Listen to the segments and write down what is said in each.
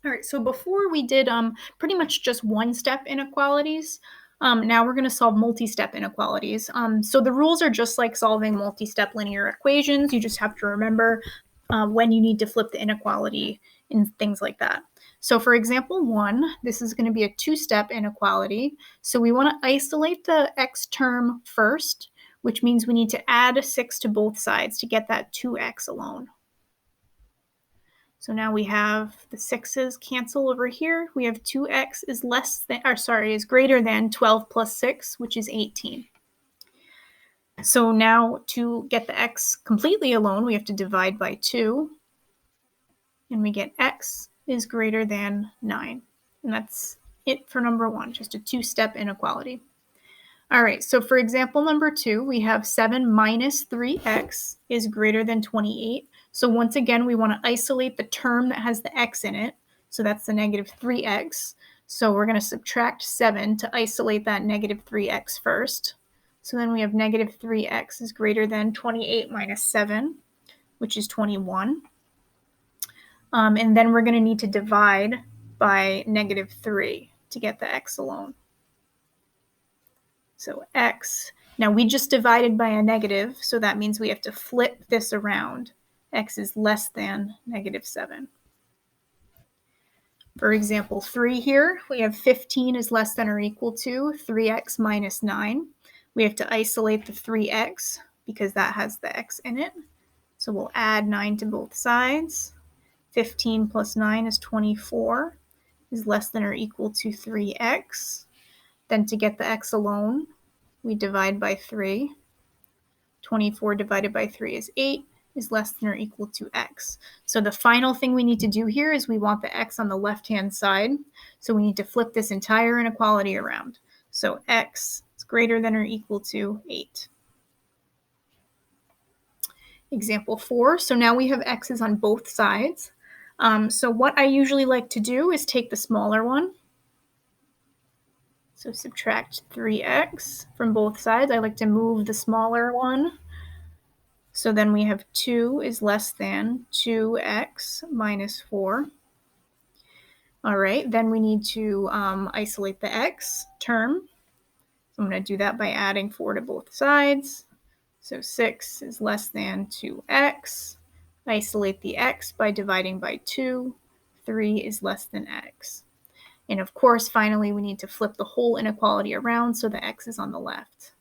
All right, so before we did pretty much just one-step inequalities. Now we're going to solve multi-step inequalities. So the rules are just like solving multi-step linear equations. You just have to remember when you need to flip the inequality and things like that. So for example 1, this is going to be a two-step inequality. So we want to isolate the x term first, which means we need to add 6 to both sides to get that 2x alone. So now we have the 6's cancel over here. We have 2x is greater than 12 plus 6, which is 18. So now to get the x completely alone, we have to divide by 2. And we get x is greater than 9. And that's it for number 1, just a two-step inequality. All right, so for example number 2, we have 7 minus 3x is greater than 28. So once again, we want to isolate the term that has the x in it. So that's the negative 3x. So we're going to subtract 7 to isolate that negative 3x first. So then we have negative 3x is greater than 28 minus 7, which is 21. And then we're going to need to divide by negative 3 to get the x alone. So x, now we just divided by a negative, so that means we have to flip this around. X is less than negative 7. For example 3 here, we have 15 is less than or equal to 3x minus 9. We have to isolate the 3x because that has the x in it. So we'll add 9 to both sides. 15 plus 9 is 24, is less than or equal to 3x. Then to get the x alone, we divide by 3. 24 divided by 3 is 8, is less than or equal to x. So the final thing we need to do here is we want the x on the left-hand side. So we need to flip this entire inequality around. So x is greater than or equal to 8. Example 4, so now we have x's on both sides. So what I usually like to do is take the smaller one. So subtract 3x from both sides. I like to move the smaller one. So then we have 2 is less than 2x minus 4. All right, then we need to isolate the x term. So I'm going to do that by adding 4 to both sides. So 6 is less than 2x. Isolate the x by dividing by 2. 3 is less than x. And of course, finally, we need to flip the whole inequality around so the x is on the left.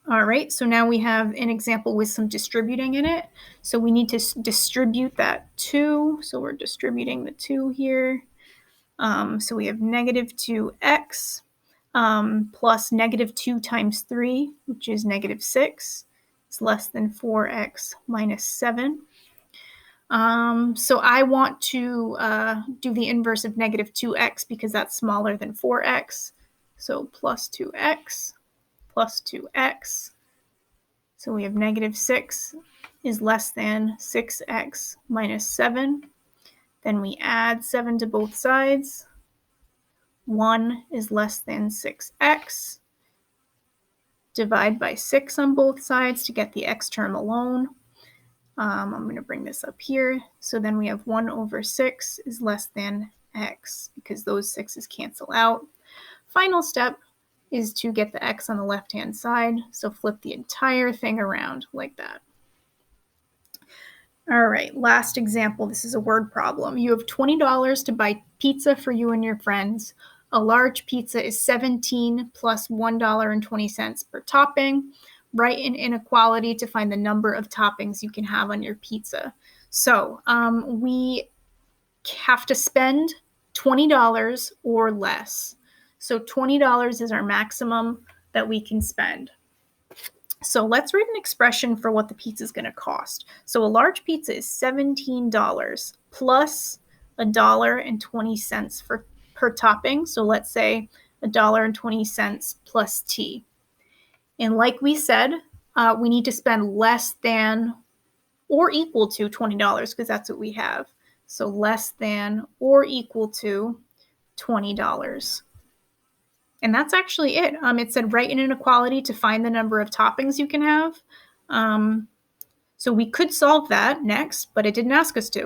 All right, so now we have an example with some distributing in it. So we need to distribute that 2. So we're distributing the 2 here. So we have negative 2x plus negative 2 times 3, which is negative 6. It's less than 4x minus 7. So I want to do the inverse of negative 2x because that's smaller than 4x. So plus 2x plus 2x. So we have negative 6 is less than 6x minus 7. Then we add 7 to both sides. 1 is less than 6x. Divide by 6 on both sides to get the x term alone. I'm going to bring this up here. So then we have 1 over 6 is less than x because those 6's cancel out. Final step is to get the x on the left-hand side. So flip the entire thing around like that. All right, last example. This is a word problem. You have $20 to buy pizza for you and your friends. A large pizza is 17 plus $1.20 per topping. Write an inequality to find the number of toppings you can have on your pizza. So we have to spend $20 or less. So $20 is our maximum that we can spend. So let's write an expression for what the pizza is going to cost. So a large pizza is $17 plus $1.20 per topping. So let's say $1.20 plus T. And like we said, we need to spend less than or equal to $20 because that's what we have. So less than or equal to $20. And that's actually it. It said write an inequality to find the number of toppings you can have. So we could solve that next, but it didn't ask us to.